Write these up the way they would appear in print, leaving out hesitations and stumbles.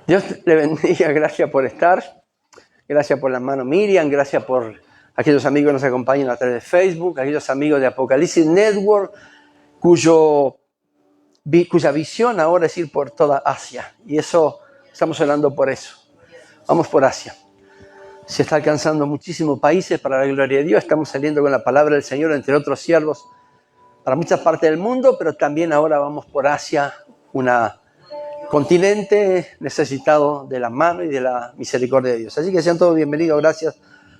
Dios le bendiga, gracias por estar, gracias por la hermana Miriam, gracias por aquellos amigos que nos acompañan a través de Facebook, aquellos amigos de Apocalipsis Network, cuya visión ahora es ir por toda Asia. Y eso, estamos orando por eso. Vamos por Asia. Se está alcanzando muchísimos países para la gloria de Dios. Estamos saliendo con la palabra del Señor, entre otros siervos, para muchas partes del mundo, pero también ahora vamos por Asia, una continente necesitado de la mano y de la misericordia de Dios. Así que sean todos bienvenidos. Gracias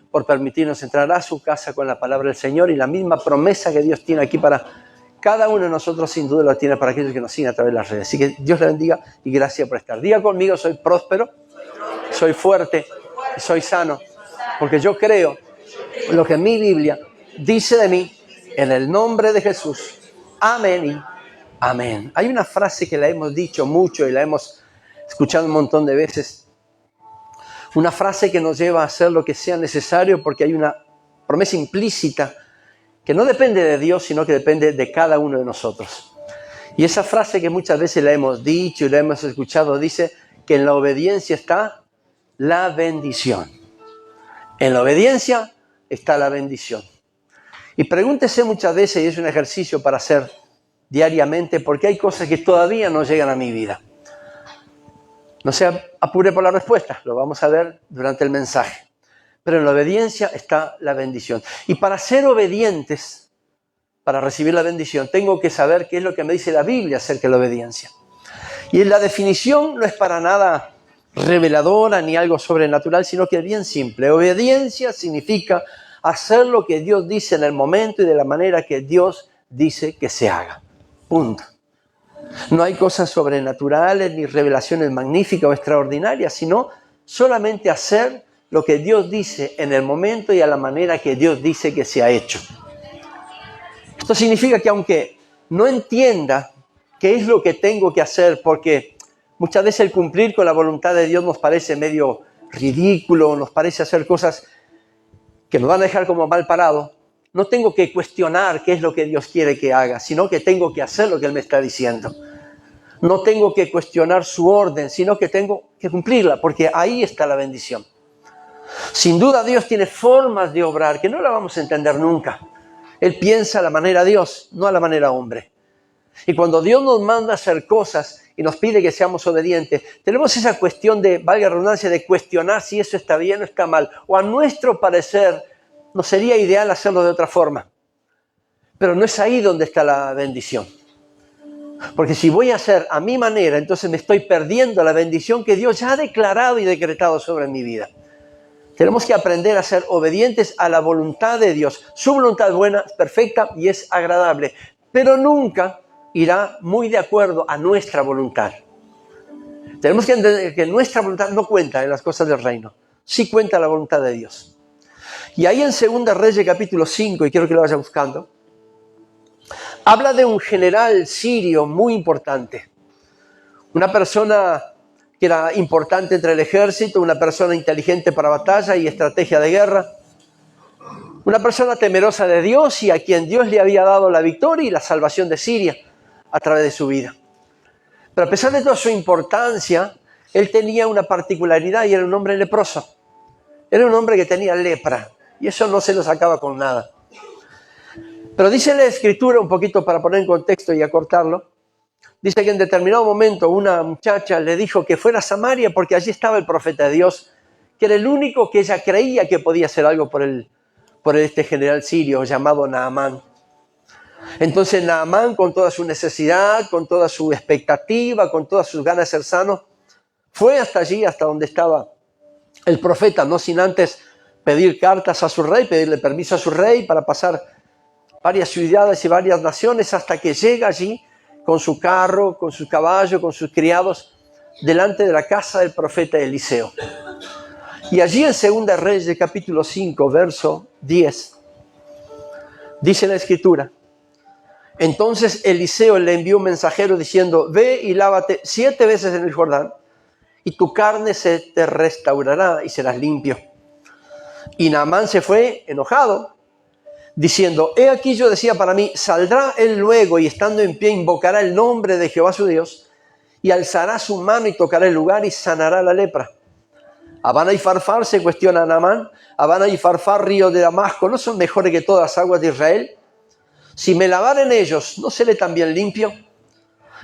por permitirnos entrar a su casa con la palabra del Señor y la misma promesa que Dios tiene aquí para cada uno de nosotros, sin duda lo tiene para aquellos que nos siguen a través de las redes. Así que Dios le bendiga y gracias por estar. Diga conmigo: soy próspero, soy fuerte y soy sano, porque yo creo lo que mi Biblia dice de mí, en el nombre de Jesús. Amén y amén. Hay una frase que la hemos dicho mucho y la hemos escuchado un montón de veces. Una frase que nos lleva a hacer lo que sea necesario porque hay una promesa implícita que no depende de Dios, sino que depende de cada uno de nosotros. Y esa frase que muchas veces la hemos dicho y la hemos escuchado dice que en la obediencia está la bendición. En la obediencia está la bendición. Y pregúntese muchas veces, y es un ejercicio para hacer diariamente, porque hay cosas que todavía no llegan a mi vida. No se apure por la respuesta, lo vamos a ver durante el mensaje. Pero en la obediencia está la bendición. Y para ser obedientes, para recibir la bendición, tengo que saber qué es lo que me dice la Biblia acerca de la obediencia. Y la definición no es para nada reveladora ni algo sobrenatural, sino que es bien simple. Obediencia significa hacer lo que Dios dice en el momento y de la manera que Dios dice que se haga. Punto. No hay cosas sobrenaturales ni revelaciones magníficas o extraordinarias, sino solamente hacer lo que Dios dice en el momento y a la manera que Dios dice que se ha hecho. Esto significa que aunque no entienda qué es lo que tengo que hacer, porque muchas veces el cumplir con la voluntad de Dios nos parece medio ridículo, nos parece hacer cosas que nos van a dejar como mal parado, no tengo que cuestionar qué es lo que Dios quiere que haga, sino que tengo que hacer lo que Él me está diciendo. No tengo que cuestionar su orden, sino que tengo que cumplirla, porque ahí está la bendición. Sin duda Dios tiene formas de obrar que no la vamos a entender nunca. Él piensa a la manera Dios, no a la manera hombre. Y cuando Dios nos manda a hacer cosas y nos pide que seamos obedientes, tenemos esa cuestión de, valga la redundancia, de cuestionar si eso está bien o está mal. O a nuestro parecer, no sería ideal hacerlo de otra forma. Pero no es ahí donde está la bendición. Porque si voy a hacer a mi manera, entonces me estoy perdiendo la bendición que Dios ya ha declarado y decretado sobre mi vida. Tenemos que aprender a ser obedientes a la voluntad de Dios. Su voluntad es buena, es perfecta y es agradable. Pero nunca irá muy de acuerdo a nuestra voluntad. Tenemos que entender que nuestra voluntad no cuenta en las cosas del reino. Sí cuenta la voluntad de Dios. Y ahí en 2 Reyes capítulo 5, y quiero que lo vaya buscando, habla de un general sirio muy importante. Una persona que era importante entre el ejército, una persona inteligente para batalla y estrategia de guerra. Una persona temerosa de Dios y a quien Dios le había dado la victoria y la salvación de Siria a través de su vida. Pero a pesar de toda su importancia, él tenía una particularidad y era un hombre leproso. Era un hombre que tenía lepra y eso no se lo sacaba con nada. Pero dice la Escritura, un poquito para poner en contexto y acortarlo, dice que en determinado momento una muchacha le dijo que fuera a Samaria porque allí estaba el profeta de Dios, que era el único que ella creía que podía hacer algo por este general sirio llamado Naamán. Entonces Naamán, con toda su necesidad, con toda su expectativa, con todas sus ganas de ser sano, fue hasta allí, hasta donde estaba el profeta, no sin antes pedir cartas a su rey, pedirle permiso a su rey para pasar varias ciudades y varias naciones hasta que llega allí con su carro, con sus caballos, con sus criados, delante de la casa del profeta Eliseo. Y allí en 2 Reyes capítulo 5, verso 10, dice la Escritura: entonces Eliseo le envió un mensajero diciendo: ve y lávate 7 veces en el Jordán, y tu carne se te restaurará y serás limpio. Y Naamán se fue enojado, diciendo: he aquí yo decía para mí, saldrá él luego y estando en pie invocará el nombre de Jehová su Dios, y alzará su mano y tocará el lugar y sanará la lepra. Habana y Farfar se cuestiona a Naamán. Habana y Farfar, río de Damasco, ¿no son mejores que todas las aguas de Israel? Si me lavara en ellos, ¿no seré también limpio?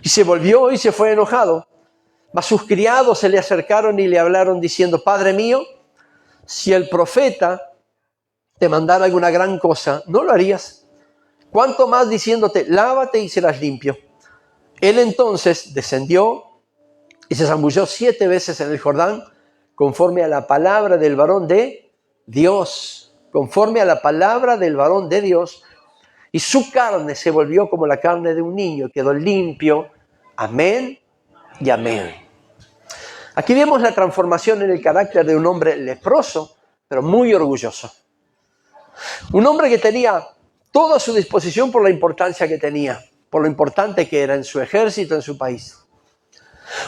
Y se volvió y se fue enojado. Mas sus criados se le acercaron y le hablaron diciendo, Padre mío, si el profeta te mandara alguna gran cosa, ¿no lo harías? ¿Cuánto más diciéndote, lávate y serás limpio? Él entonces descendió y se zambulló 7 veces en el Jordán, conforme a la palabra del varón de Dios, conforme a la palabra del varón de Dios, y su carne se volvió como la carne de un niño, quedó limpio. Amén y amén. Aquí vemos la transformación en el carácter de un hombre leproso, pero muy orgulloso. Un hombre que tenía todo a su disposición por la importancia que tenía, por lo importante que era en su ejército, en su país.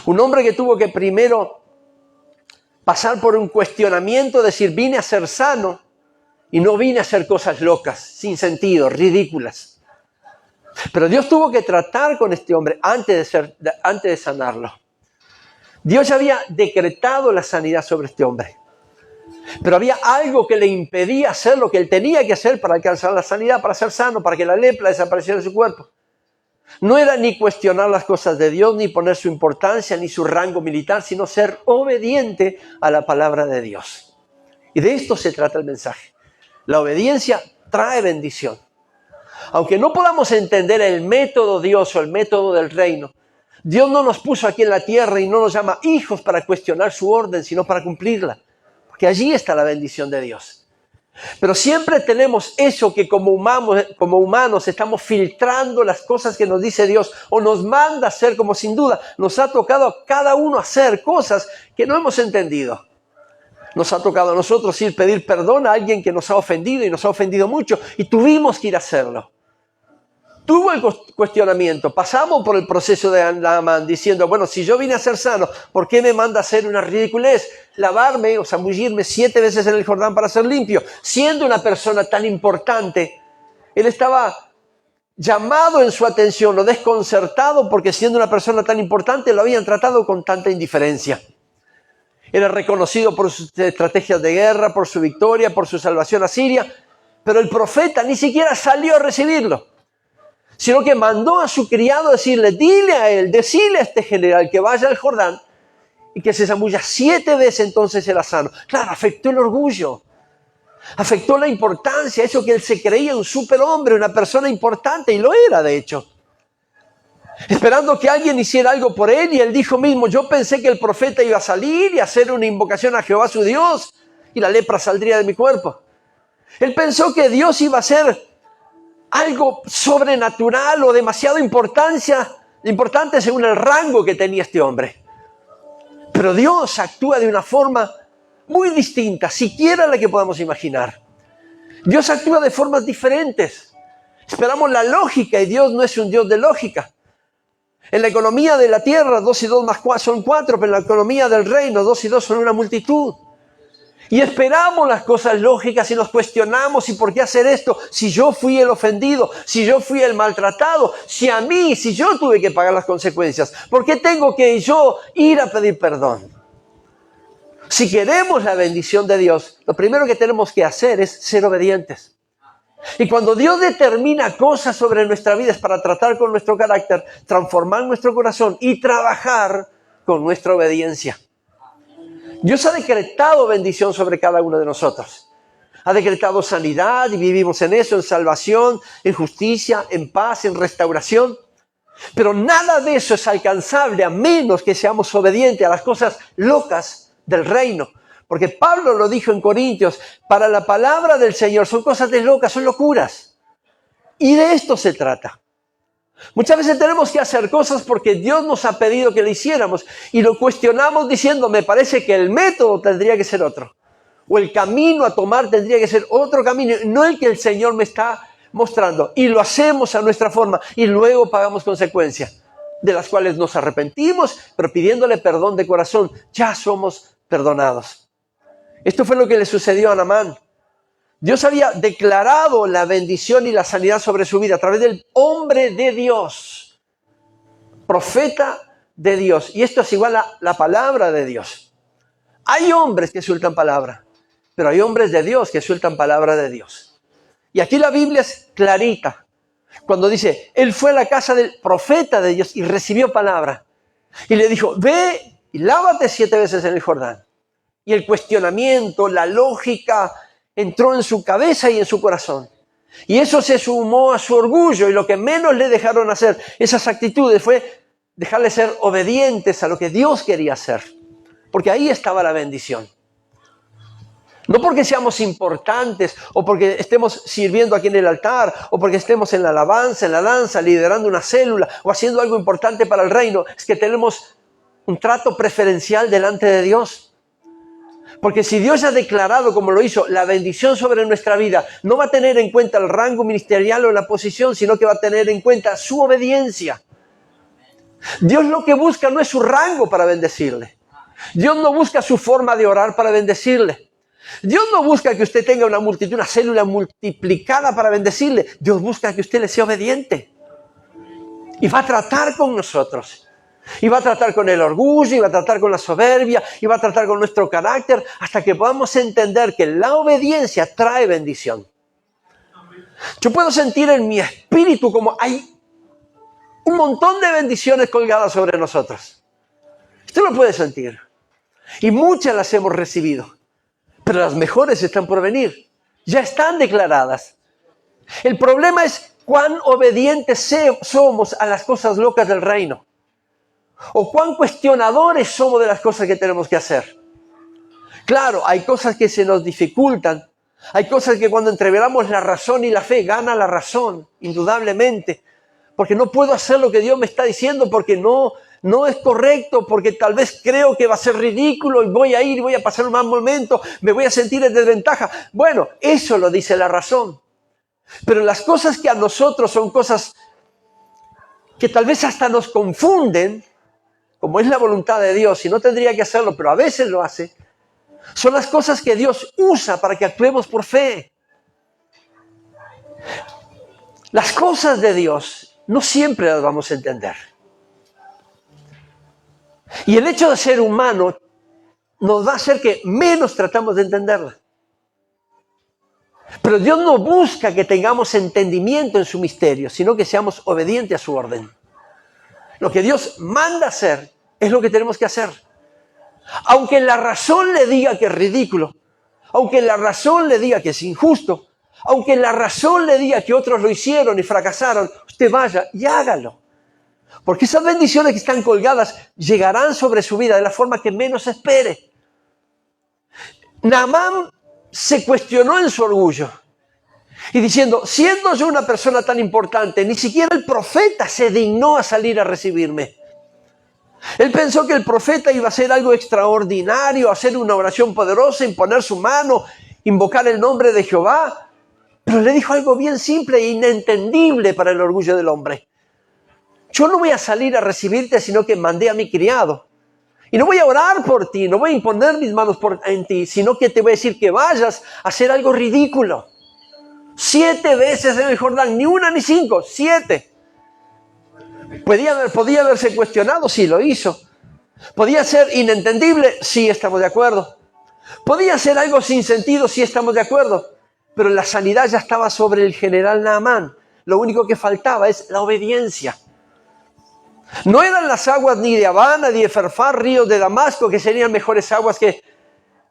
Un hombre que tuvo que primero pasar por un cuestionamiento, decir, vine a ser sano y no vine a hacer cosas locas, sin sentido, ridículas. Pero Dios tuvo que tratar con este hombre antes de sanarlo. Dios ya había decretado la sanidad sobre este hombre. Pero había algo que le impedía hacer lo que él tenía que hacer para alcanzar la sanidad, para ser sano, para que la lepra desapareciera de su cuerpo. No era ni cuestionar las cosas de Dios, ni poner su importancia, ni su rango militar, sino ser obediente a la palabra de Dios. Y de esto se trata el mensaje. La obediencia trae bendición. Aunque no podamos entender el método Dios o el método del reino, Dios no nos puso aquí en la tierra y no nos llama hijos para cuestionar su orden, sino para cumplirla. Porque allí está la bendición de Dios. Pero siempre tenemos eso que como humanos estamos filtrando las cosas que nos dice Dios o nos manda hacer, como sin duda nos ha tocado a cada uno hacer cosas que no hemos entendido. Nos ha tocado a nosotros ir pedir perdón a alguien que nos ha ofendido y nos ha ofendido mucho y tuvimos que ir a hacerlo. Tuvo el cuestionamiento, pasamos por el proceso de Naamán diciendo, bueno, si yo vine a ser sano, ¿por qué me manda a hacer una ridiculez? Lavarme o zambullirme 7 veces en el Jordán para ser limpio. Siendo una persona tan importante, él estaba llamado en su atención o desconcertado porque siendo una persona tan importante lo habían tratado con tanta indiferencia. Era reconocido por sus estrategias de guerra, por su victoria, por su salvación a Siria, pero el profeta ni siquiera salió a recibirlo. Sino que mandó a su criado a decirle, dile a él, decile a este general que vaya al Jordán y que se zambulla 7 veces, entonces será sano. Claro, afectó el orgullo, afectó la importancia, eso que él se creía un superhombre, una persona importante, y lo era de hecho. Esperando que alguien hiciera algo por él, y él dijo mismo, yo pensé que el profeta iba a salir y hacer una invocación a Jehová su Dios y la lepra saldría de mi cuerpo. Él pensó que Dios iba a hacer algo sobrenatural o demasiado importante según el rango que tenía este hombre. Pero Dios actúa de una forma muy distinta, siquiera la que podamos imaginar. Dios actúa de formas diferentes. Esperamos la lógica y Dios no es un Dios de lógica. En la economía de la tierra 2 y 2 más 4 son 4, pero en la economía del reino 2 y 2 son una multitud. Y esperamos las cosas lógicas y nos cuestionamos, ¿y por qué hacer esto? Si yo fui el ofendido, si yo fui el maltratado, si yo tuve que pagar las consecuencias, ¿por qué tengo que yo ir a pedir perdón? Si queremos la bendición de Dios, lo primero que tenemos que hacer es ser obedientes. Y cuando Dios determina cosas sobre nuestra vida es para tratar con nuestro carácter, transformar nuestro corazón y trabajar con nuestra obediencia. Dios ha decretado bendición sobre cada uno de nosotros. Ha decretado sanidad y vivimos en eso, en salvación, en justicia, en paz, en restauración. Pero nada de eso es alcanzable a menos que seamos obedientes a las cosas locas del reino. Porque Pablo lo dijo en Corintios, para la palabra del Señor son cosas de locas, son locuras. Y de esto se trata. Muchas veces tenemos que hacer cosas porque Dios nos ha pedido que lo hiciéramos y lo cuestionamos diciendo, me parece que el método tendría que ser otro. O el camino a tomar tendría que ser otro camino, no el que el Señor me está mostrando. Y lo hacemos a nuestra forma y luego pagamos consecuencias, de las cuales nos arrepentimos, pero pidiéndole perdón de corazón, ya somos perdonados. Esto fue lo que le sucedió a Naamán. Dios había declarado la bendición y la sanidad sobre su vida a través del hombre de Dios, profeta de Dios. Y esto es igual a la palabra de Dios. Hay hombres que sueltan palabra, pero hay hombres de Dios que sueltan palabra de Dios. Y aquí la Biblia es clarita. Cuando dice, él fue a la casa del profeta de Dios y recibió palabra. Y le dijo, ve y lávate 7 veces en el Jordán. Y el cuestionamiento, la lógica, entró en su cabeza y en su corazón. Y eso se sumó a su orgullo. Y lo que menos le dejaron hacer esas actitudes fue dejarle ser obedientes a lo que Dios quería hacer. Porque ahí estaba la bendición. No porque seamos importantes, o porque estemos sirviendo aquí en el altar, o porque estemos en la alabanza, en la danza, liderando una célula, o haciendo algo importante para el reino. Es que tenemos un trato preferencial delante de Dios. Porque si Dios ha declarado, como lo hizo, la bendición sobre nuestra vida, no va a tener en cuenta el rango ministerial o la posición, sino que va a tener en cuenta su obediencia. Dios lo que busca no es su rango para bendecirle. Dios no busca su forma de orar para bendecirle. Dios no busca que usted tenga una multitud, una célula multiplicada para bendecirle. Dios busca que usted le sea obediente. Y va a tratar con nosotros. Y va a tratar con el orgullo, y va a tratar con la soberbia, y va a tratar con nuestro carácter, hasta que podamos entender que la obediencia trae bendición. Yo puedo sentir en mi espíritu como hay un montón de bendiciones colgadas sobre nosotros. Usted lo puede sentir. Y muchas las hemos recibido. Pero las mejores están por venir. Ya están declaradas. El problema es cuán obedientes somos a las cosas locas del reino. O cuán cuestionadores somos de las cosas que tenemos que hacer. Claro, hay cosas que se nos dificultan. Hay cosas que cuando entreveramos la razón y la fe, gana la razón, indudablemente. Porque no puedo hacer lo que Dios me está diciendo porque no es correcto, porque tal vez creo que va a ser ridículo y voy a ir y voy a pasar un mal momento, me voy a sentir en desventaja. Bueno, eso lo dice la razón. Pero las cosas que a nosotros son cosas que tal vez hasta nos confunden, como es la voluntad de Dios, y no tendría que hacerlo, pero a veces lo hace, son las cosas que Dios usa para que actuemos por fe. Las cosas de Dios no siempre las vamos a entender. Y el hecho de ser humano nos va a hacer que menos tratamos de entenderla. Pero Dios no busca que tengamos entendimiento en su misterio, sino que seamos obedientes a su orden. Lo que Dios manda hacer es lo que tenemos que hacer. Aunque la razón le diga que es ridículo, aunque la razón le diga que es injusto, aunque la razón le diga que otros lo hicieron y fracasaron, usted vaya y hágalo. Porque esas bendiciones que están colgadas llegarán sobre su vida de la forma que menos espere. Naamán se cuestionó en su orgullo y diciendo, siendo yo una persona tan importante, ni siquiera el profeta se dignó a salir a recibirme. Él pensó que el profeta iba a hacer algo extraordinario, hacer una oración poderosa, imponer su mano, invocar el nombre de Jehová. Pero le dijo algo bien simple e inentendible para el orgullo del hombre. Yo no voy a salir a recibirte, sino que mandé a mi criado. Y no voy a orar por ti, no voy a imponer mis manos en ti, sino que te voy a decir que vayas a hacer algo ridículo. 7 veces en el Jordán, ni una ni 5, 7. Podía haberse cuestionado, sí, lo hizo. Podía ser inentendible, sí, estamos de acuerdo. Podía ser algo sin sentido, sí, estamos de acuerdo. Pero la sanidad ya estaba sobre el general Naamán. Lo único que faltaba es la obediencia. No eran las aguas ni de Habana, ni de Farfar, ríos de Damasco, que serían mejores aguas que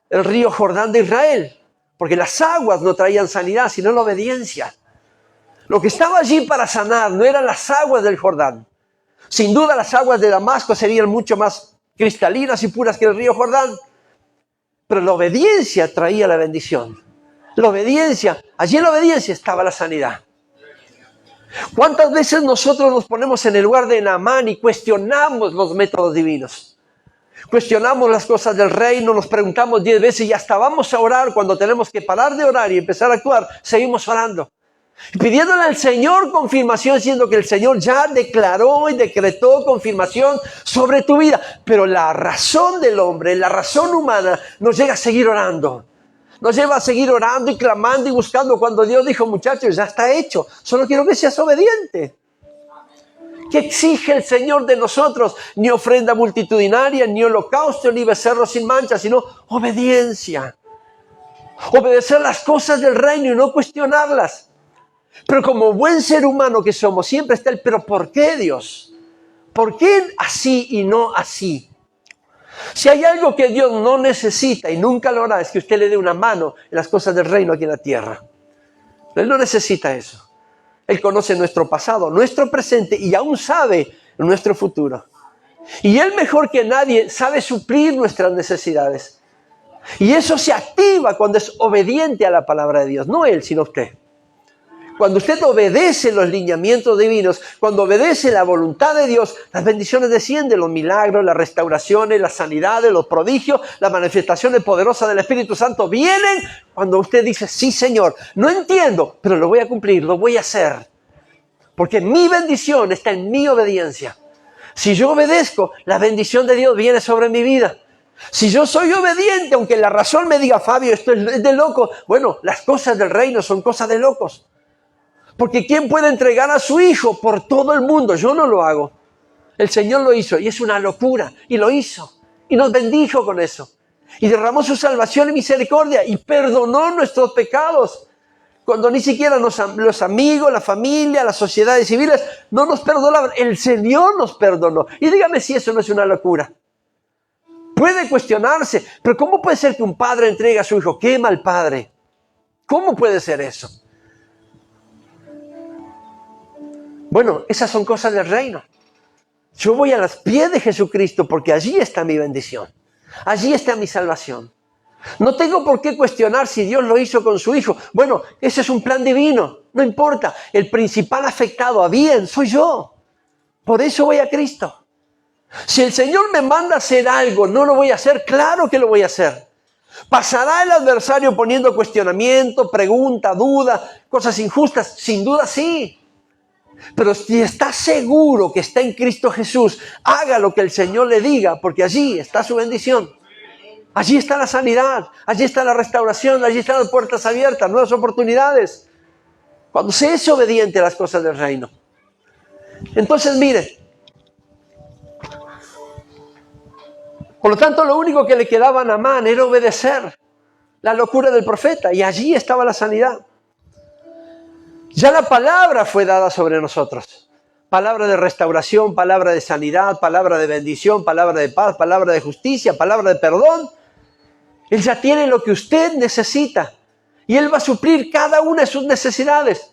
el río Jordán de Israel. Porque las aguas no traían sanidad, sino la obediencia. Lo que estaba allí para sanar no eran las aguas del Jordán. Sin duda las aguas de Damasco serían mucho más cristalinas y puras que el río Jordán. Pero la obediencia traía la bendición. La obediencia, allí en la obediencia estaba la sanidad. ¿Cuántas veces nosotros nos ponemos en el lugar de Naamán y cuestionamos los métodos divinos? Cuestionamos las cosas del reino, nos preguntamos 10 veces y hasta vamos a orar cuando tenemos que parar de orar y empezar a actuar, seguimos orando. Pidiéndole al Señor confirmación, siendo que el Señor ya declaró y decretó confirmación sobre tu vida. Pero la razón del hombre, la razón humana, nos llega a seguir orando. Nos lleva a seguir orando y clamando y buscando cuando Dios dijo, muchachos, ya está hecho. Solo quiero que seas obediente. ¿Qué exige el Señor de nosotros? Ni ofrenda multitudinaria, ni holocausto, ni becerro sin mancha, sino obediencia. Obedecer las cosas del reino y no cuestionarlas. Pero como buen ser humano que somos, siempre está el ¿pero por qué, Dios? ¿Por qué así y no así? Si hay algo que Dios no necesita y nunca lo hará, es que usted le dé una mano en las cosas del reino aquí en la tierra. Él no necesita eso. Él conoce nuestro pasado, nuestro presente y aún sabe nuestro futuro. Y Él mejor que nadie sabe suplir nuestras necesidades. Y eso se activa cuando es obediente a la palabra de Dios. No Él, sino usted. Cuando usted obedece los lineamientos divinos, cuando obedece la voluntad de Dios, las bendiciones descienden, los milagros, las restauraciones, las sanidades, los prodigios, las manifestaciones poderosas del Espíritu Santo vienen cuando usted dice, sí Señor, no entiendo, pero lo voy a cumplir, lo voy a hacer. Porque mi bendición está en mi obediencia. Si yo obedezco, la bendición de Dios viene sobre mi vida. Si yo soy obediente, aunque la razón me diga, Fabio, esto es de loco, bueno, las cosas del reino son cosas de locos. Porque ¿quién puede entregar a su hijo por todo el mundo? Yo no lo hago. El Señor lo hizo y es una locura. Y lo hizo. Y nos bendijo con eso. Y derramó su salvación y misericordia y perdonó nuestros pecados. Cuando ni siquiera los amigos, la familia, las sociedades civiles no nos perdonaban. El Señor nos perdonó. Y dígame si eso no es una locura. Puede cuestionarse. Pero ¿cómo puede ser que un padre entregue a su hijo? ¡Qué mal padre! ¿Cómo puede ser eso? Bueno, esas son cosas del reino. Yo voy a los pies de Jesucristo porque allí está mi bendición. Allí está mi salvación. No tengo por qué cuestionar si Dios lo hizo con su hijo. Bueno, ese es un plan divino. No importa. El principal afectado a bien soy yo. Por eso voy a Cristo. Si el Señor me manda a hacer algo, no lo voy a hacer. Claro que lo voy a hacer. ¿Pasará el adversario poniendo cuestionamiento, pregunta, duda, cosas injustas? Sin duda sí. Pero si está seguro que está en Cristo Jesús, haga lo que el Señor le diga, porque allí está su bendición. Allí está la sanidad, allí está la restauración, allí están las puertas abiertas, nuevas oportunidades. Cuando se es obediente a las cosas del reino. Entonces, mire. Por lo tanto, lo único que le quedaba a Naamán era obedecer la locura del profeta. Y allí estaba la sanidad. Ya la palabra fue dada sobre nosotros. Palabra de restauración, palabra de sanidad, palabra de bendición, palabra de paz, palabra de justicia, palabra de perdón. Él ya tiene lo que usted necesita. Y Él va a suplir cada una de sus necesidades.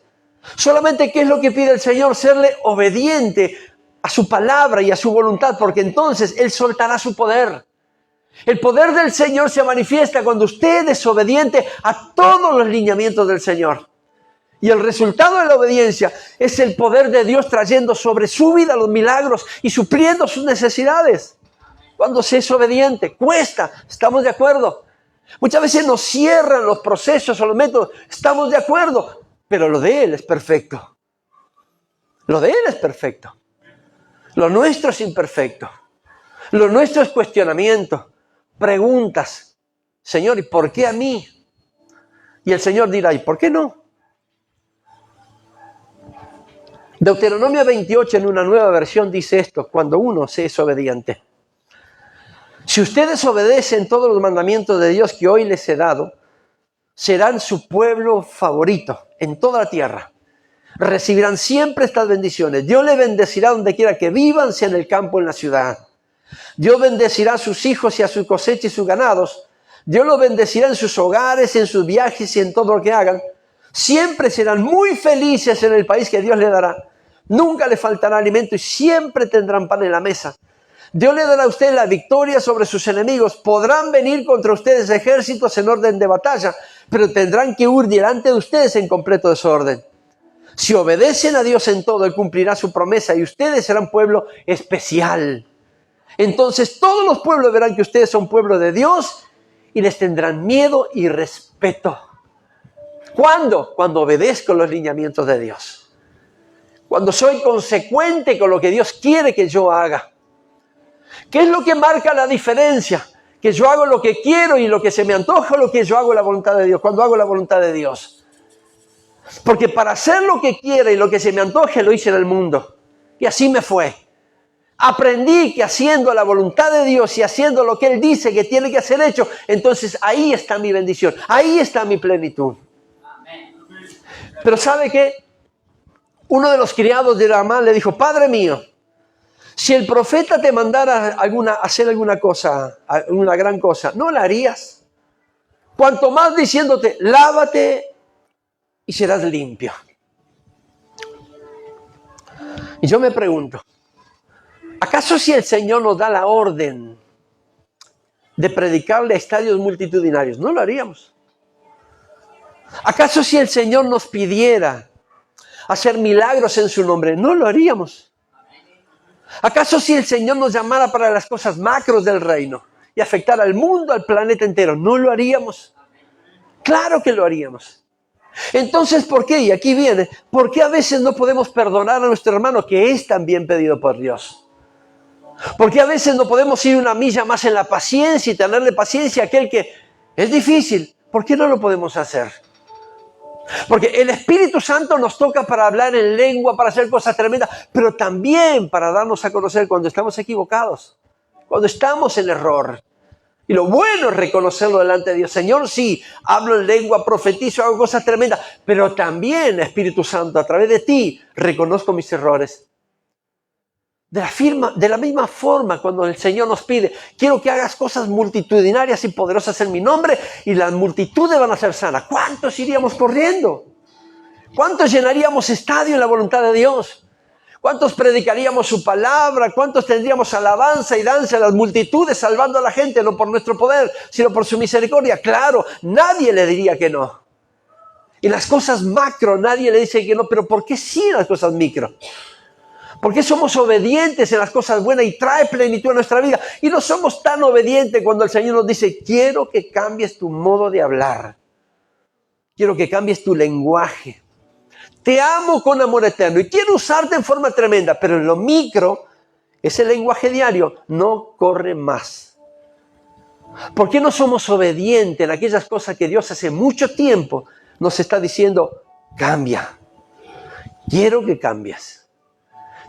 Solamente, ¿qué es lo que pide el Señor? Serle obediente a su palabra y a su voluntad, porque entonces Él soltará su poder. El poder del Señor se manifiesta cuando usted es obediente a todos los lineamientos del Señor. Y el resultado de la obediencia es el poder de Dios trayendo sobre su vida los milagros y supliendo sus necesidades. Cuando se es obediente, cuesta, estamos de acuerdo. Muchas veces nos cierran los procesos o los métodos, estamos de acuerdo, pero lo de Él es perfecto. Lo de Él es perfecto. Lo nuestro es imperfecto. Lo nuestro es cuestionamiento, preguntas. Señor, ¿y por qué a mí? Y el Señor dirá, ¿y por qué no? Deuteronomio 28 en una nueva versión dice esto, cuando uno se es obediente. Si ustedes obedecen todos los mandamientos de Dios que hoy les he dado, serán su pueblo favorito en toda la tierra. Recibirán siempre estas bendiciones. Dios les bendecirá donde quiera que vivan, sea en el campo o en la ciudad. Dios bendecirá a sus hijos y a su cosecha y sus ganados. Dios los bendecirá en sus hogares, en sus viajes y en todo lo que hagan. Siempre serán muy felices en el país que Dios les dará. Nunca les faltará alimento y siempre tendrán pan en la mesa. Dios le dará a ustedes la victoria sobre sus enemigos. Podrán venir contra ustedes ejércitos en orden de batalla, pero tendrán que huir delante de ustedes en completo desorden. Si obedecen a Dios en todo, Él cumplirá su promesa y ustedes serán pueblo especial. Entonces todos los pueblos verán que ustedes son pueblo de Dios y les tendrán miedo y respeto. ¿Cuándo? Cuando obedezco los lineamientos de Dios. Cuando soy consecuente con lo que Dios quiere que yo haga. ¿Qué es lo que marca la diferencia? Que yo hago lo que quiero y lo que se me antoja, o lo que yo hago la voluntad de Dios. Cuando hago la voluntad de Dios. Porque para hacer lo que quiera y lo que se me antoje, lo hice en el mundo. Y así me fue. Aprendí que haciendo la voluntad de Dios y haciendo lo que Él dice que tiene que ser hecho, entonces ahí está mi bendición, ahí está mi plenitud. Pero ¿sabe qué? Uno de los criados de Ramán le dijo, Padre mío, si el profeta te mandara hacer alguna cosa, una gran cosa, ¿no la harías? Cuanto más diciéndote, lávate y serás limpio. Y yo me pregunto, ¿acaso si el Señor nos da la orden de predicarle a estadios multitudinarios, no lo haríamos? ¿Acaso si el Señor nos pidiera hacer milagros en su nombre, no lo haríamos? ¿Acaso si el Señor nos llamara para las cosas macros del reino y afectar al mundo, al planeta entero, no lo haríamos? Claro que lo haríamos. Entonces, ¿por qué? Y aquí viene, ¿por qué a veces no podemos perdonar a nuestro hermano que es también pedido por Dios? ¿Por qué a veces no podemos ir una milla más en la paciencia y tenerle paciencia a aquel que es difícil? ¿Por qué no lo podemos hacer? Porque el Espíritu Santo nos toca para hablar en lengua, para hacer cosas tremendas, pero también para darnos a conocer cuando estamos equivocados, cuando estamos en error. Y lo bueno es reconocerlo delante de Dios. Señor, sí, hablo en lengua, profetizo, hago cosas tremendas, pero también, Espíritu Santo, a través de ti, reconozco mis errores. De la misma forma, cuando el Señor nos pide, quiero que hagas cosas multitudinarias y poderosas en mi nombre, y las multitudes van a ser sanas. ¿Cuántos iríamos corriendo? ¿Cuántos llenaríamos estadio en la voluntad de Dios? ¿Cuántos predicaríamos su palabra? ¿Cuántos tendríamos alabanza y danza a las multitudes salvando a la gente, no por nuestro poder, sino por su misericordia? Claro, nadie le diría que no. Y las cosas macro, nadie le dice que no, pero ¿por qué sí las cosas micro? ¿Por qué somos obedientes en las cosas buenas y trae plenitud a nuestra vida? Y no somos tan obedientes cuando el Señor nos dice, quiero que cambies tu modo de hablar. Quiero que cambies tu lenguaje. Te amo con amor eterno y quiero usarte en forma tremenda, pero en lo micro, ese lenguaje diario no corre más. ¿Por qué no somos obedientes en aquellas cosas que Dios hace mucho tiempo nos está diciendo, cambia? Quiero que cambies.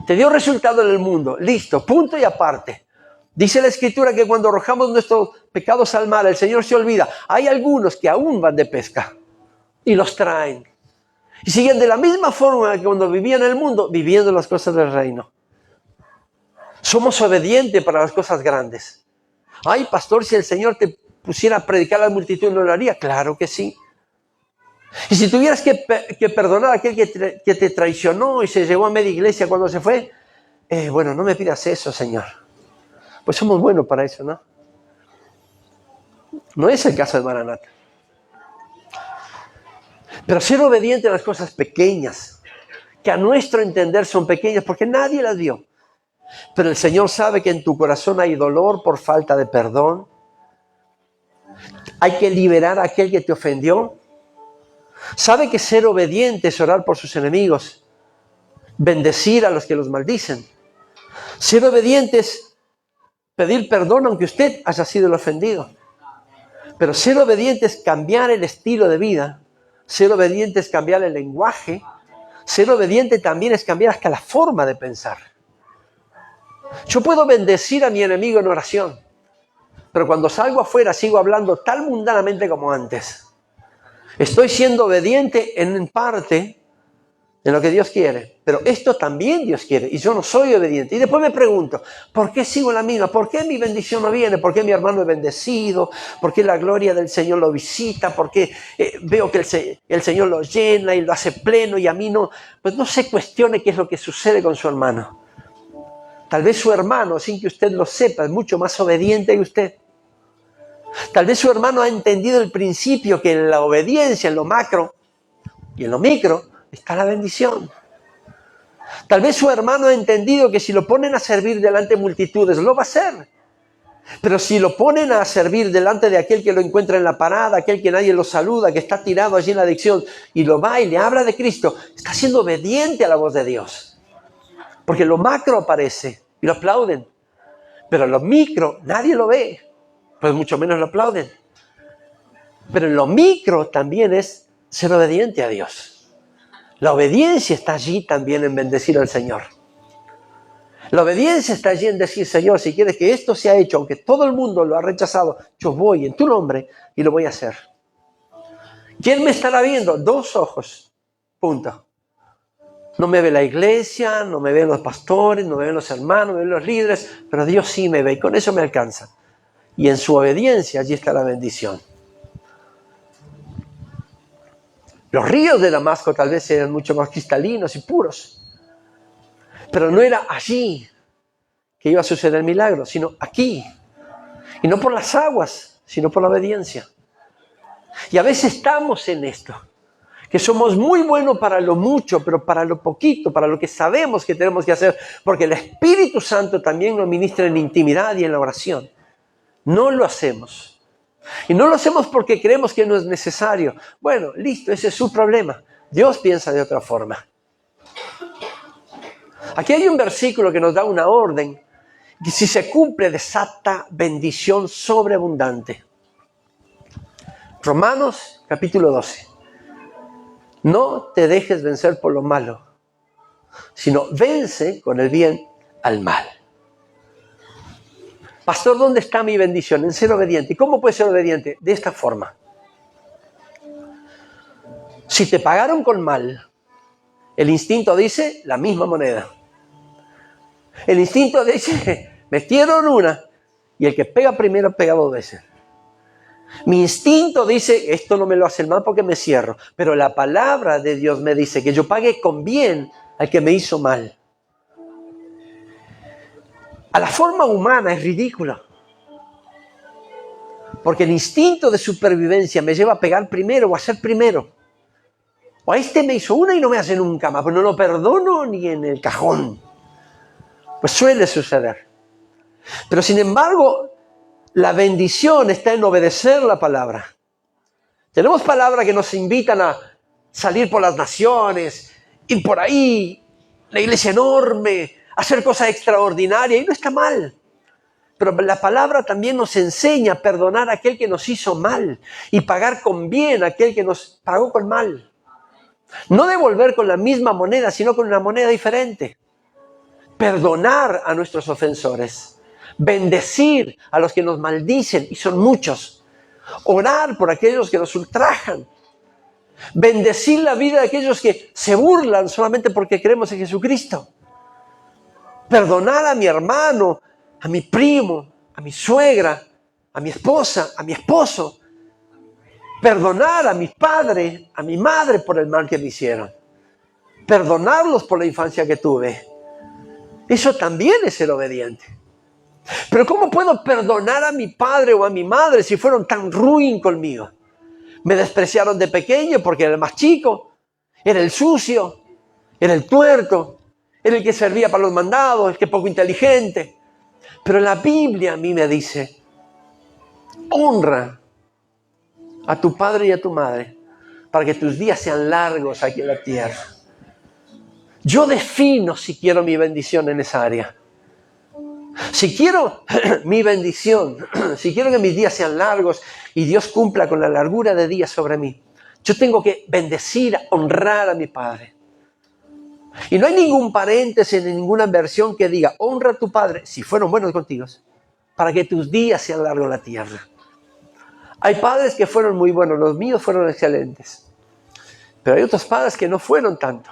Te dio resultado en el mundo, listo, punto y aparte. Dice la Escritura que cuando arrojamos nuestros pecados al mar, el Señor se olvida. Hay algunos que aún van de pesca y los traen. Y siguen de la misma forma que cuando vivían en el mundo, viviendo las cosas del reino. Somos obedientes para las cosas grandes. Ay, pastor, si el Señor te pusiera a predicar a la multitud, ¿no lo haría? Claro que sí. Y si tuvieras que perdonar a aquel que te traicionó y se llevó a media iglesia cuando se fue, bueno, no me pidas eso, Señor. Pues somos buenos para eso, ¿no? No es el caso de Maranata. Pero ser obediente a las cosas pequeñas, que a nuestro entender son pequeñas porque nadie las vio. Pero el Señor sabe que en tu corazón hay dolor por falta de perdón. Hay que liberar a aquel que te ofendió. Sabe que ser obediente es orar por sus enemigos, bendecir a los que los maldicen. Ser obediente es pedir perdón aunque usted haya sido el ofendido. Pero ser obediente es cambiar el estilo de vida. Ser obediente es cambiar el lenguaje. Ser obediente también es cambiar hasta la forma de pensar. Yo puedo bendecir a mi enemigo en oración, pero cuando salgo afuera sigo hablando tan mundanamente como antes. Estoy siendo obediente en parte en lo que Dios quiere, pero esto también Dios quiere y yo no soy obediente. Y después me pregunto, ¿por qué sigo la misma? ¿Por qué mi bendición no viene? ¿Por qué mi hermano es bendecido? ¿Por qué la gloria del Señor lo visita? ¿Por qué veo que el Señor lo llena y lo hace pleno y a mí no? Pues no se cuestione qué es lo que sucede con su hermano. Tal vez su hermano, sin que usted lo sepa, es mucho más obediente que usted. Tal vez su hermano ha entendido el principio que en la obediencia, en lo macro y en lo micro, está la bendición. Tal vez su hermano ha entendido que si lo ponen a servir delante de multitudes, lo va a hacer. Pero si lo ponen a servir delante de aquel que lo encuentra en la parada, aquel que nadie lo saluda, que está tirado allí en la adicción, y lo va y le habla de Cristo, está siendo obediente a la voz de Dios. Porque lo macro aparece y lo aplauden. Pero lo micro nadie lo ve, pues mucho menos lo aplauden. Pero en lo micro también es ser obediente a Dios. La obediencia está allí también en bendecir al Señor. La obediencia está allí en decir, Señor, si quieres que esto sea hecho, aunque todo el mundo lo ha rechazado, yo voy en tu nombre y lo voy a hacer. ¿Quién me estará viendo? 2 ojos. Punto. No me ve la iglesia, no me ven los pastores, no me ven los hermanos, no me ven los líderes, pero Dios sí me ve y con eso me alcanza. Y en su obediencia allí está la bendición. Los ríos de Damasco tal vez eran mucho más cristalinos y puros, pero no era allí que iba a suceder el milagro, sino aquí. Y no por las aguas, sino por la obediencia. Y a veces estamos en esto, que somos muy buenos para lo mucho, pero para lo poquito, para lo que sabemos que tenemos que hacer, porque el Espíritu Santo también nos ministra en intimidad y en la oración. No lo hacemos. Y no lo hacemos porque creemos que no es necesario. Bueno, listo, ese es su problema. Dios piensa de otra forma. Aquí hay un versículo que nos da una orden, que si se cumple desata bendición sobreabundante. Romanos capítulo 12. No te dejes vencer por lo malo, sino vence con el bien al mal. Pastor, ¿dónde está mi bendición? En ser obediente. ¿Y cómo puede ser obediente? De esta forma. Si te pagaron con mal, el instinto dice la misma moneda. El instinto dice, metieron una, y el que pega primero pega 2 veces. Mi instinto dice, esto no me lo hace el mal porque me cierro. Pero la palabra de Dios me dice que yo pague con bien al que me hizo mal. A la forma humana es ridícula. Porque el instinto de supervivencia me lleva a pegar primero o a ser primero. O a este me hizo una y no me hace nunca más, pero no lo perdono ni en el cajón. Pues suele suceder. Pero sin embargo, la bendición está en obedecer la palabra. Tenemos palabras que nos invitan a salir por las naciones, ir por ahí, la iglesia enorme, hacer cosas extraordinarias, y no está mal. Pero la palabra también nos enseña a perdonar a aquel que nos hizo mal y pagar con bien a aquel que nos pagó con mal. No devolver con la misma moneda, sino con una moneda diferente. Perdonar a nuestros ofensores. Bendecir a los que nos maldicen, y son muchos. Orar por aquellos que nos ultrajan. Bendecir la vida de aquellos que se burlan solamente porque creemos en Jesucristo. Perdonar a mi hermano, a mi primo, a mi suegra, a mi esposa, a mi esposo. Perdonar a mi padre, a mi madre por el mal que me hicieron. Perdonarlos por la infancia que tuve. Eso también es ser obediente. Pero ¿cómo puedo perdonar a mi padre o a mi madre si fueron tan ruin conmigo? Me despreciaron de pequeño porque era el más chico, era el sucio, era el tuerto, era el que servía para los mandados, el que poco inteligente. Pero la Biblia a mí me dice, honra a tu padre y a tu madre para que tus días sean largos aquí en la tierra. Yo defino si quiero mi bendición en esa área. Si quiero mi bendición, si quiero que mis días sean largos y Dios cumpla con la largura de días sobre mí, yo tengo que bendecir, honrar a mi padre. Y no hay ningún paréntesis en ninguna versión que diga, honra a tu padre si fueron buenos contigo, para que tus días sean largos en la tierra. Hay padres que fueron muy buenos, los míos fueron excelentes. Pero hay otros padres que no fueron tanto.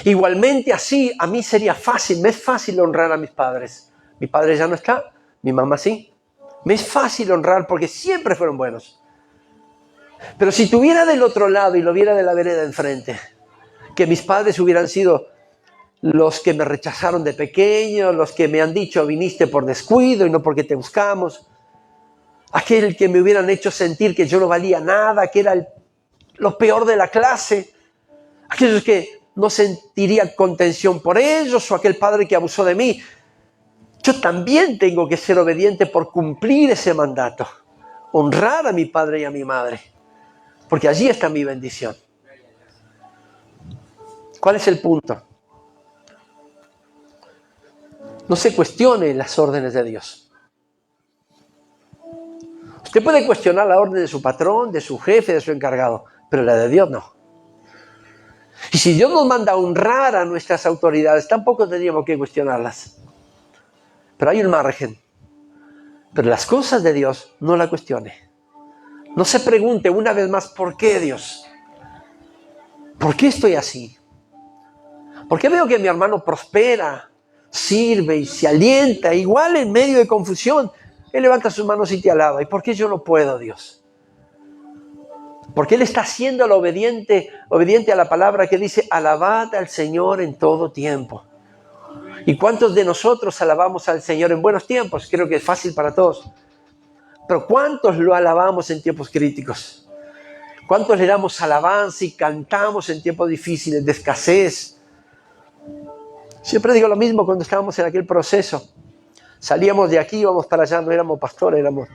Igualmente así, a mí sería fácil, me es fácil honrar a mis padres. Mi padre ya no está, mi mamá sí. Me es fácil honrar porque siempre fueron buenos. Pero si tuviera del otro lado y lo viera de la vereda enfrente, que mis padres hubieran sido los que me rechazaron de pequeño, los que me han dicho viniste por descuido y no porque te buscamos, aquel que me hubieran hecho sentir que yo no valía nada, que era lo peor de la clase, aquellos que no sentiría contención por ellos, o aquel padre que abusó de mí. Yo también tengo que ser obediente por cumplir ese mandato, honrar a mi padre y a mi madre, porque allí está mi bendición. ¿Cuál es el punto? No se cuestione las órdenes de Dios. Usted puede cuestionar la orden de su patrón, de su jefe, de su encargado, pero la de Dios no. Y si Dios nos manda a honrar a nuestras autoridades, tampoco tendríamos que cuestionarlas. Pero hay un margen. Pero las cosas de Dios no la cuestione. No se pregunte una vez más, ¿por qué Dios? ¿Por qué estoy así? ¿Por qué veo que mi hermano prospera, sirve y se alienta, igual en medio de confusión? Él levanta sus manos y te alaba. ¿Y por qué yo no puedo, Dios? Porque Él está haciendo lo obediente a la palabra que dice, alabad al Señor en todo tiempo. ¿Y cuántos de nosotros alabamos al Señor en buenos tiempos? Creo que es fácil para todos. Pero ¿cuántos lo alabamos en tiempos críticos? ¿Cuántos le damos alabanza y cantamos en tiempos difíciles, de escasez? Siempre digo lo mismo cuando estábamos en aquel proceso. Salíamos de aquí, íbamos para allá, no éramos pastores, éramos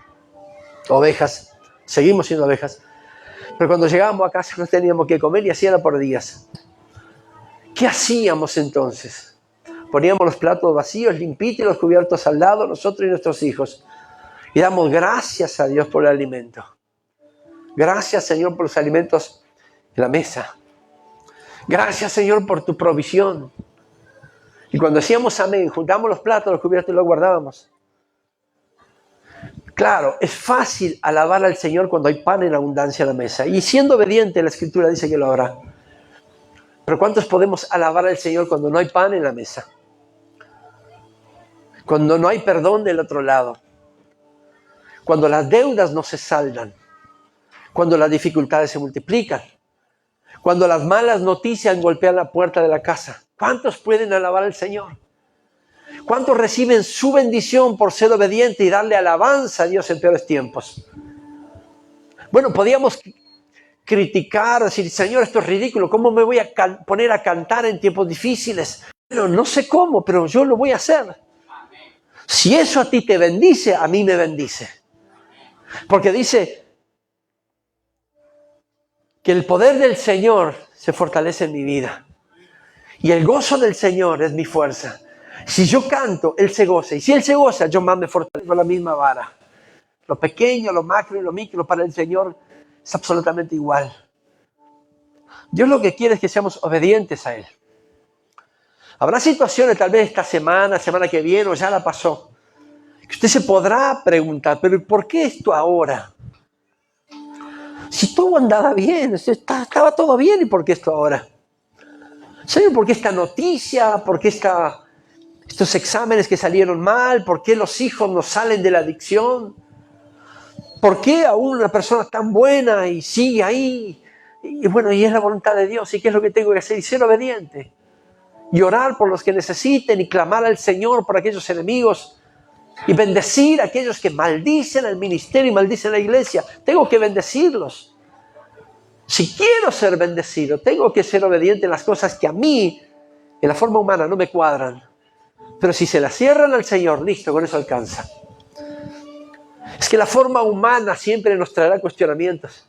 ovejas. Seguimos siendo ovejas. Pero cuando llegábamos a casa no teníamos que comer y así era por días. ¿Qué hacíamos entonces? Poníamos los platos vacíos, limpitos y los cubiertos al lado, nosotros y nuestros hijos. Y damos gracias a Dios por el alimento. Gracias, Señor, por los alimentos en la mesa. Gracias, Señor, por tu provisión. Y cuando decíamos amén, juntamos los platos, los cubiertos y los guardábamos. Claro, es fácil alabar al Señor cuando hay pan en abundancia en la mesa. Y siendo obediente, la Escritura dice que lo habrá. Pero ¿cuántos podemos alabar al Señor cuando no hay pan en la mesa? Cuando no hay perdón del otro lado. Cuando las deudas no se saldan. Cuando las dificultades se multiplican. Cuando las malas noticias golpean la puerta de la casa. ¿Cuántos pueden alabar al Señor? ¿Cuántos reciben su bendición por ser obediente y darle alabanza a Dios en peores tiempos? Bueno, podíamos criticar, decir, Señor, esto es ridículo, ¿cómo me voy a poner a cantar en tiempos difíciles? Pero no sé cómo, pero yo lo voy a hacer. Si eso a ti te bendice, a mí me bendice. Porque dice que el poder del Señor se fortalece en mi vida. Y el gozo del Señor es mi fuerza. Si yo canto, Él se goza. Y si Él se goza, yo más me fortalezco la misma vara. Lo pequeño, lo macro y lo micro para el Señor es absolutamente igual. Dios lo que quiere es que seamos obedientes a Él. Habrá situaciones, tal vez esta semana que viene o ya la pasó, que usted se podrá preguntar, pero ¿por qué esto ahora? Si todo andaba bien, estaba todo bien, ¿y por qué esto ahora? Señor, ¿por qué esta noticia? ¿Por qué estos exámenes que salieron mal? ¿Por qué los hijos no salen de la adicción? ¿Por qué aún una persona tan buena y sigue ahí? Y bueno, y es la voluntad de Dios. ¿Y qué es lo que tengo que hacer? Y ser obediente. Y orar por los que necesiten y clamar al Señor por aquellos enemigos. Y bendecir a aquellos que maldicen al ministerio y maldicen a la iglesia. Tengo que bendecirlos. Si quiero ser bendecido, tengo que ser obediente en las cosas que a mí, en la forma humana, no me cuadran. Pero si se las cierran al Señor, listo, con eso alcanza. Es que la forma humana siempre nos traerá cuestionamientos.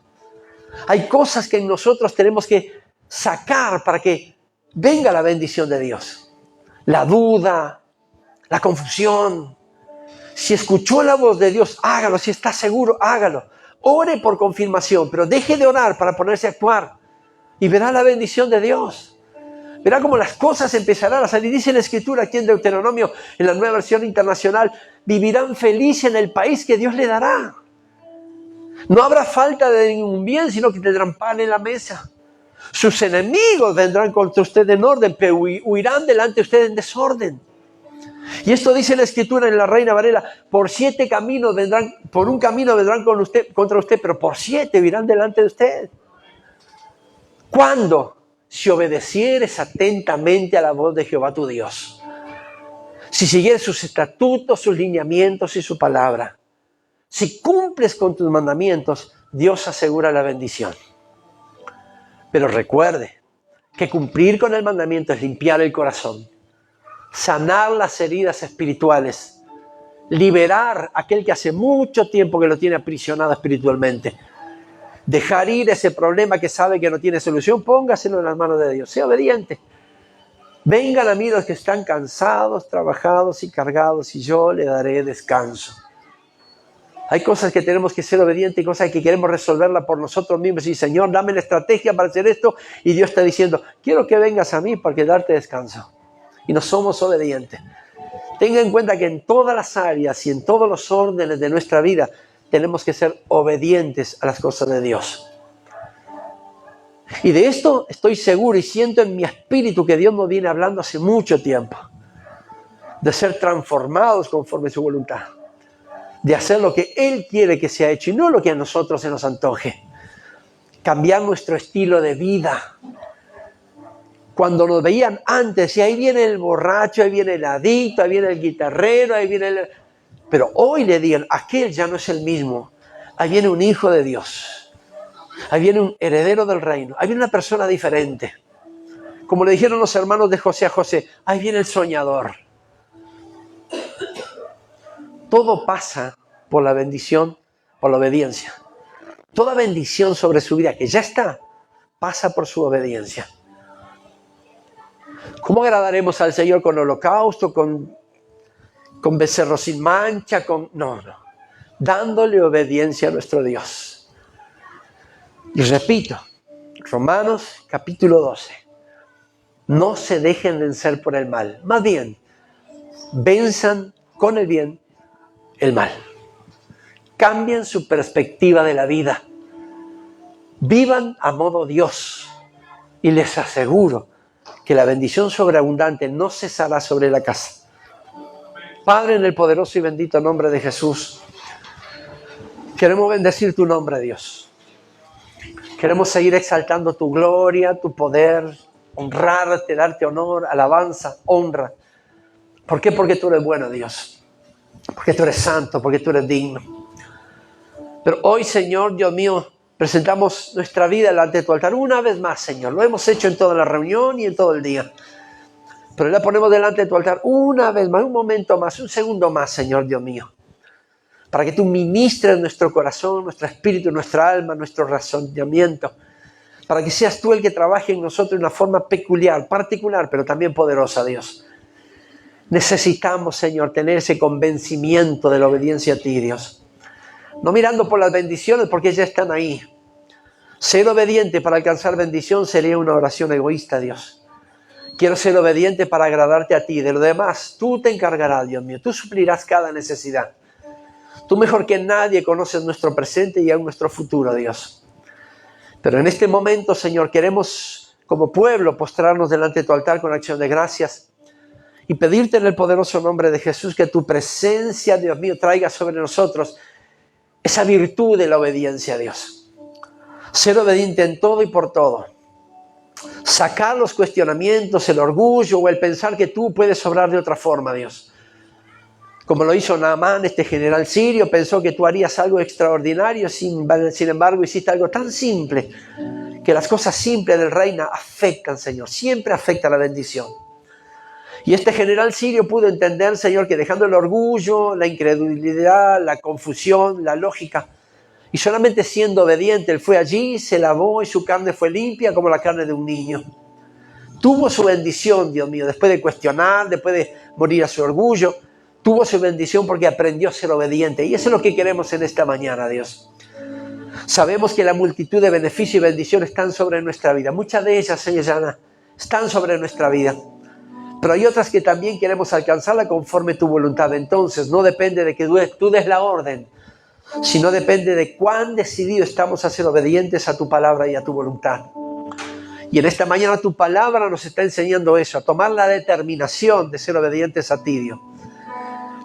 Hay cosas que en nosotros tenemos que sacar para que venga la bendición de Dios. La duda, la confusión. Si escuchó la voz de Dios, hágalo. Si está seguro, hágalo. Ore por confirmación, pero deje de orar para ponerse a actuar. Y verá la bendición de Dios. Verá cómo las cosas empezarán a salir. Dice la Escritura aquí en Deuteronomio, en la Nueva Versión Internacional, vivirán felices en el país que Dios le dará. No habrá falta de ningún bien, sino que tendrán pan en la mesa. Sus enemigos vendrán contra usted en orden, pero huirán delante de usted en desorden. Y esto dice la Escritura en la Reina Valera: por 7 caminos vendrán, por un camino vendrán contra usted, pero por 7 huirán delante de usted. ¿Cuándo? Si obedecieres atentamente a la voz de Jehová tu Dios. Si siguieres sus estatutos, sus lineamientos y su palabra. Si cumples con tus mandamientos, Dios asegura la bendición. Pero recuerde que cumplir con el mandamiento es limpiar el corazón, sanar las heridas espirituales, liberar a aquel que hace mucho tiempo que lo tiene aprisionado espiritualmente, dejar ir ese problema que sabe que no tiene solución. Póngaselo en las manos de Dios, sea obediente. Vengan a mí los que están cansados, trabajados y cargados, y yo le daré descanso. Hay cosas que tenemos que ser obedientes y cosas que queremos resolverla por nosotros mismos. Y Señor, dame la estrategia para hacer esto. Y Dios está diciendo, quiero que vengas a mí para darte descanso. Y no somos obedientes. Tenga en cuenta que en todas las áreas y en todos los órdenes de nuestra vida tenemos que ser obedientes a las cosas de Dios. Y de esto estoy seguro y siento en mi espíritu que Dios nos viene hablando hace mucho tiempo. De ser transformados conforme a su voluntad. De hacer lo que Él quiere que sea hecho y no lo que a nosotros se nos antoje. Cambiar nuestro estilo de vida. Cuando nos veían antes, y ahí viene el borracho, ahí viene el adicto, ahí viene el guitarrero, ahí viene el... Pero hoy le digan, aquel ya no es el mismo. Ahí viene un hijo de Dios. Ahí viene un heredero del reino. Ahí viene una persona diferente. Como le dijeron los hermanos de José a José, ahí viene el soñador. Todo pasa por la bendición, por la obediencia. Toda bendición sobre su vida que ya está, pasa por su obediencia. ¿Cómo agradaremos al Señor con holocausto, con becerro sin mancha? No. Dándole obediencia a nuestro Dios. Y repito, Romanos capítulo 12. No se dejen vencer por el mal. Más bien, venzan con el bien el mal. Cambien su perspectiva de la vida. Vivan a modo Dios. Y les aseguro que la bendición sobreabundante no cesará sobre la casa. Padre, en el poderoso y bendito nombre de Jesús, queremos bendecir tu nombre, Dios. Queremos seguir exaltando tu gloria, tu poder, honrarte, darte honor, alabanza, honra. ¿Por qué? Porque tú eres bueno, Dios. Porque tú eres santo, porque tú eres digno. Pero hoy, Señor, Dios mío, presentamos nuestra vida delante de tu altar una vez más, Señor. Lo hemos hecho en toda la reunión y en todo el día. Pero la ponemos delante de tu altar una vez más, un momento más, un segundo más, Señor, Dios mío. Para que tú ministres nuestro corazón, nuestro espíritu, nuestra alma, nuestro razonamiento. Para que seas tú el que trabaje en nosotros de una forma peculiar, particular, pero también poderosa, Dios. Necesitamos, Señor, tener ese convencimiento de la obediencia a ti, Dios. No mirando por las bendiciones, porque ya están ahí. Ser obediente para alcanzar bendición sería una oración egoísta, Dios. Quiero ser obediente para agradarte a ti. De lo demás, tú te encargarás, Dios mío. Tú suplirás cada necesidad. Tú mejor que nadie conoces nuestro presente y aún nuestro futuro, Dios. Pero en este momento, Señor, queremos como pueblo postrarnos delante de tu altar con acción de gracias y pedirte en el poderoso nombre de Jesús que tu presencia, Dios mío, traiga sobre nosotros esa virtud de la obediencia a Dios. Ser obediente en todo y por todo. Sacar los cuestionamientos, el orgullo o el pensar que tú puedes obrar de otra forma, Dios. Como lo hizo Naamán, este general sirio, pensó que tú harías algo extraordinario, sin embargo hiciste algo tan simple, que las cosas simples del reino afectan, Señor, siempre afecta la bendición. Y este general sirio pudo entender, Señor, que dejando el orgullo, la incredulidad, la confusión, la lógica, y solamente siendo obediente, él fue allí, se lavó y su carne fue limpia como la carne de un niño. Tuvo su bendición, Dios mío, después de cuestionar, después de morir a su orgullo, tuvo su bendición porque aprendió a ser obediente. Y eso es lo que queremos en esta mañana, Dios. Sabemos que la multitud de beneficios y bendiciones están sobre nuestra vida. Muchas de ellas, Señor Yana, están sobre nuestra vida. Pero hay otras que también queremos alcanzarla conforme tu voluntad. Entonces, no depende de que tú des la orden, sino depende de cuán decididos estamos a ser obedientes a tu palabra y a tu voluntad. Y en esta mañana tu palabra nos está enseñando eso, a tomar la determinación de ser obedientes a ti, Dios.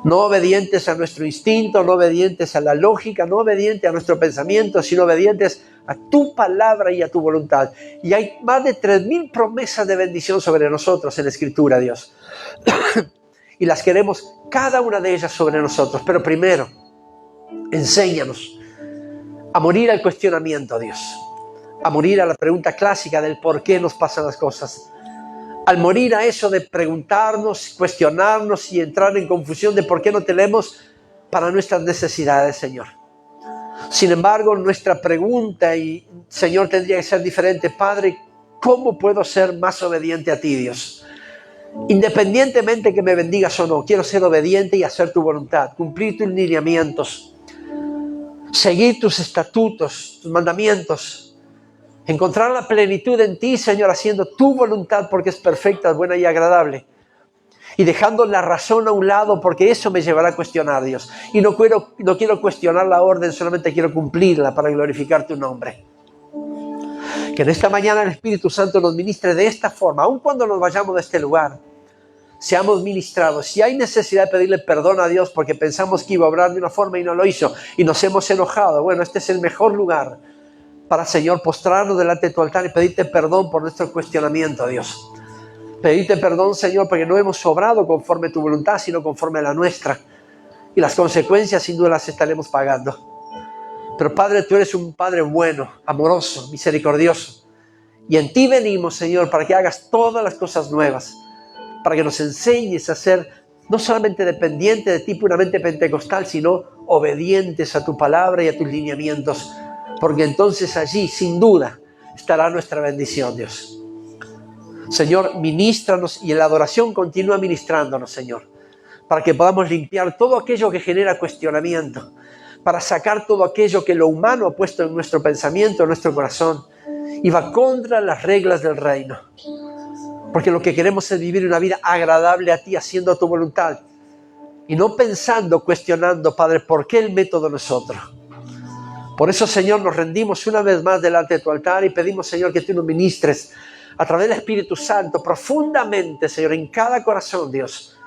No obedientes a nuestro instinto, no obedientes a la lógica, no obedientes a nuestro pensamiento, sino obedientes a tu palabra y a tu voluntad. Y hay más de 3,000 promesas de bendición sobre nosotros en la Escritura, Dios. Y las queremos, cada una de ellas sobre nosotros. Pero primero, enséñanos a morir al cuestionamiento, Dios. A morir a la pregunta clásica del por qué nos pasan las cosas. Al morir a eso de preguntarnos, cuestionarnos y entrar en confusión de por qué no tenemos para nuestras necesidades, Señor. Sin embargo, nuestra pregunta, y Señor, tendría que ser diferente. Padre, ¿cómo puedo ser más obediente a ti, Dios? Independientemente que me bendigas o no, quiero ser obediente y hacer tu voluntad, cumplir tus lineamientos. seguir tus estatutos, tus mandamientos, encontrar la plenitud en ti, Señor, haciendo tu voluntad porque es perfecta, buena y agradable. Y dejando la razón a un lado, porque eso me llevará a cuestionar a Dios. Y no quiero cuestionar la orden, solamente quiero cumplirla para glorificar tu nombre. Que en esta mañana el Espíritu Santo nos ministre de esta forma, aun cuando nos vayamos de este lugar, seamos ministrados. Si hay necesidad de pedirle perdón a Dios porque pensamos que iba a obrar de una forma y no lo hizo, y nos hemos enojado, bueno, este es el mejor lugar para, Señor, postrarnos delante de tu altar y pedirte perdón por nuestro cuestionamiento, Dios. Pedirte perdón, Señor, porque no hemos obrado conforme a tu voluntad, sino conforme a la nuestra. Y las consecuencias sin duda las estaremos pagando. Pero Padre, tú eres un Padre bueno, amoroso, misericordioso. Y en ti venimos, Señor, para que hagas todas las cosas nuevas. Para que nos enseñes a ser no solamente dependientes de ti puramente pentecostal, sino obedientes a tu palabra y a tus lineamientos. Porque entonces allí, sin duda, estará nuestra bendición, Dios. Señor, ministranos y en la adoración continúa ministrándonos, Señor, para que podamos limpiar todo aquello que genera cuestionamiento, para sacar todo aquello que lo humano ha puesto en nuestro pensamiento, en nuestro corazón, y va contra las reglas del reino. Porque lo que queremos es vivir una vida agradable a ti, haciendo tu voluntad, y no pensando, cuestionando, Padre, ¿por qué el método no es otro? Por eso, Señor, nos rendimos una vez más delante de tu altar y pedimos, Señor, que tú nos ministres a través del Espíritu Santo profundamente, Señor, en cada corazón, Dios,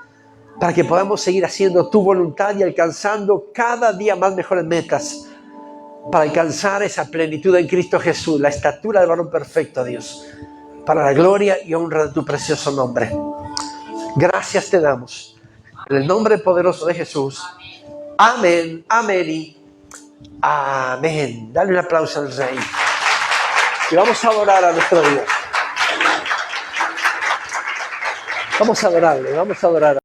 para que podamos seguir haciendo tu voluntad y alcanzando cada día más mejores metas, para alcanzar esa plenitud en Cristo Jesús, la estatura del varón perfecto, Dios, para la gloria y honra de tu precioso nombre. Gracias te damos, en el nombre poderoso de Jesús. Amén, amén y amén. Dale un aplauso al Rey. Y vamos a adorar a nuestro Dios. Vamos a adorarle, vamos a adorar.